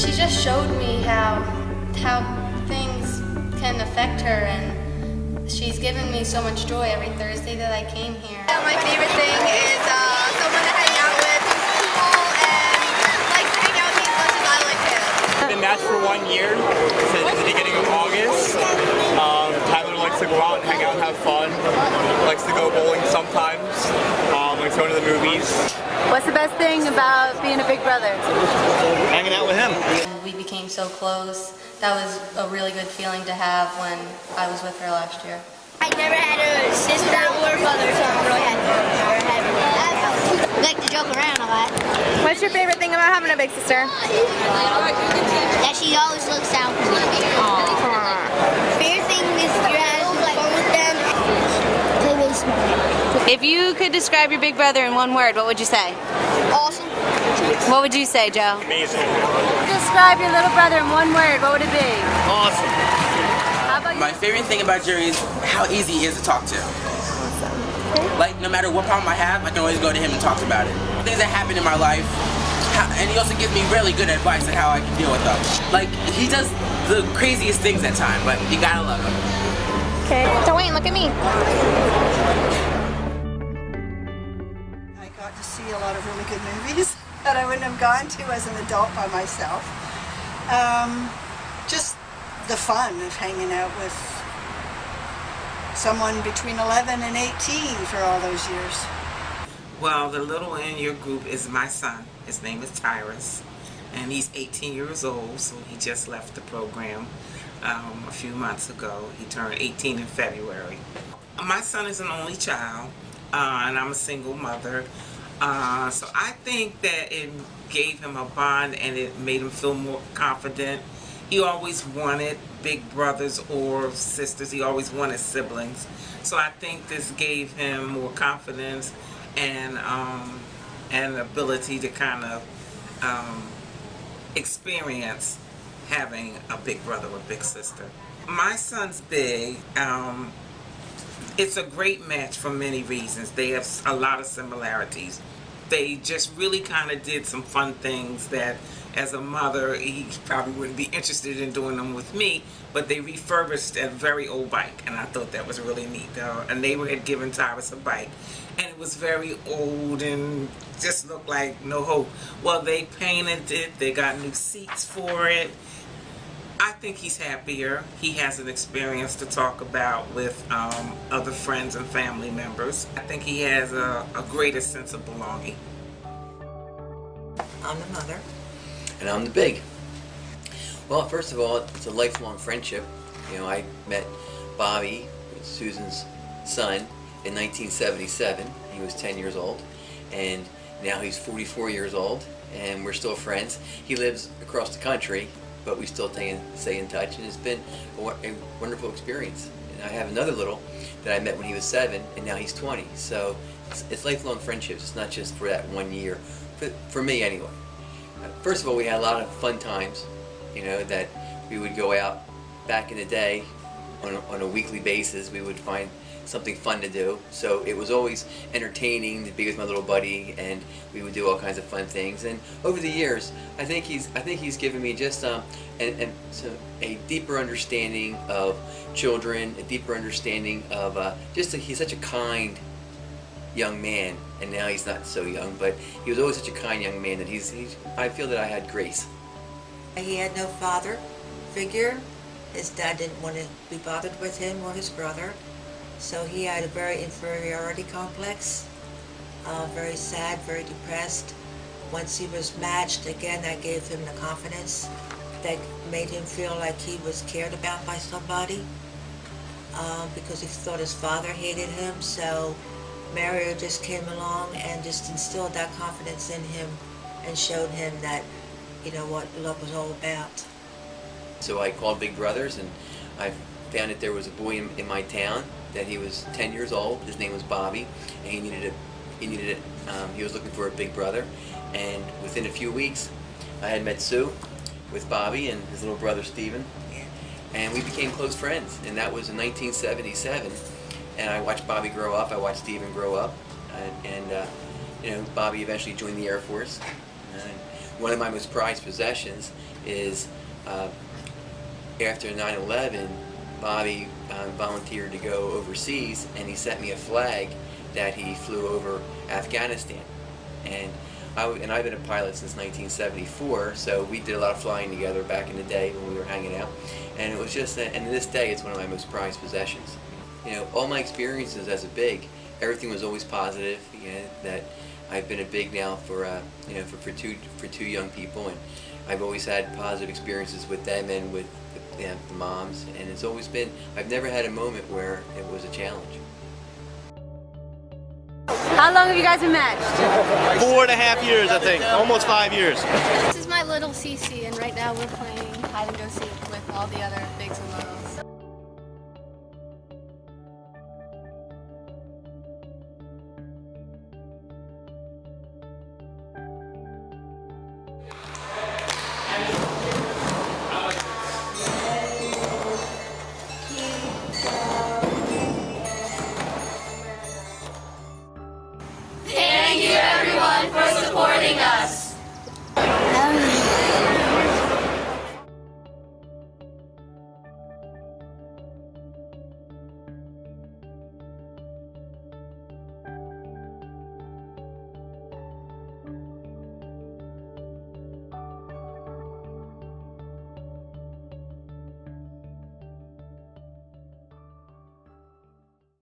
she just showed me how things can affect her, and she's given me so much joy every Thursday that I came here. My favorite thing is someone to hang out with, who's cool, and likes to hang out with me as much as I like him. I've been matched for 1 year, since the beginning of August. Tyler likes to go out and hang out and have fun. Likes to go bowling sometimes. Likes going to the movies. What's the best thing about being a big brother? Hanging out with him. We became so close. That was a really good feeling to have when I was with her last year. I never had a sister or brother, so I'm really happy for having that. We like to joke around a lot. What's your favorite thing about having a big sister? That she always looks out for me. Favorite thing is you're having fun with them. They're really smart. If you could describe your big brother in one word, what would you say? Awesome. What would you say, Joe? Amazing. Describe your little brother in one word, what would it be? Awesome. How about you? My favorite thing about Jerry is how easy he is to talk to. Like, no matter what problem I have, I can always go to him and talk about it. Things that happen in my life, and he also gives me really good advice on how I can deal with them. Like, he does the craziest things at times, but you gotta love him. Okay. Dwayne, look at me. I got to see a lot of really good movies that I wouldn't have gone to as an adult by myself. Just the fun of hanging out with someone between 11 and 18 for all those years. Well, the little in your group is my son. His name is Tyrus, and he's 18 years old, so he just left the program a few months ago. He turned 18 in February. My son is an only child, and I'm a single mother. So I think that it gave him a bond and it made him feel more confident. He always wanted big brothers or sisters. He always wanted siblings. So I think this gave him more confidence and ability to kind of experience having a big brother or big sister. My son's big. It's a great match for many reasons. They have a lot of similarities. They just really kind of did some fun things that as a mother he probably wouldn't be interested in doing them with me, but they refurbished a very old bike, and I thought that was really neat. A neighbor had given Tyrus a bike, and it was very old and just looked like no hope. Well, they painted it, they got new seats for it. I think he's happier. He has an experience to talk about with other friends and family members. I think he has a greater sense of belonging. I'm the mother. And I'm the big. Well, first of all, it's a lifelong friendship. You know, I met Bobby, Susan's son, in 1977. He was 10 years old, and now he's 44 years old, and we're still friends. He lives across the country, but we still stay in touch, and it's been a wonderful experience. And I have another little that I met when he was 7, and now he's 20. So it's lifelong friendships. It's not just for that 1 year, for me anyway. First of all, we had a lot of fun times, you know, that we would go out back in the day on a weekly basis. We would find something fun to do, so it was always entertaining to be with my little buddy, and we would do all kinds of fun things. And over the years, I think he's given me just a deeper understanding of children, a deeper understanding of he's such a kind young man, and now he's not so young, but he was always such a kind young man that I feel that I had grace. He had no father figure. His dad didn't want to be bothered with him or his brother, so he had a very inferiority complex, very sad, very depressed. Once he was matched, again, that gave him the confidence that made him feel like he was cared about by somebody, because he thought his father hated him. So Mario just came along and just instilled that confidence in him and showed him that, you know, what love was all about. So I called Big Brothers, and I found that there was a boy in my town that he was 10 years old. His name was Bobby, and he was looking for a big brother. And within a few weeks, I had met Sue with Bobby and his little brother Stephen, and we became close friends. And that was in 1977. And I watched Bobby grow up. I watched Stephen grow up, and you know, Bobby eventually joined the Air Force. And one of my most prized possessions is after 9/11, Bobby volunteered to go overseas, and he sent me a flag that he flew over Afghanistan. And I've been a pilot since 1974, so we did a lot of flying together back in the day when we were hanging out. And it was just, and to this day, it's one of my most prized possessions. You know, all my experiences as a big, everything was always positive. You know, that I've been a big now for you know, for two young people, and I've always had positive experiences with them and with the moms. And it's always been, I've never had a moment where it was a challenge. How long have you guys been matched? 4.5 years, I think. Almost 5 years. This is my little Cece, and right now we're playing hide and go seek with all the other bigs and littles. Thank you.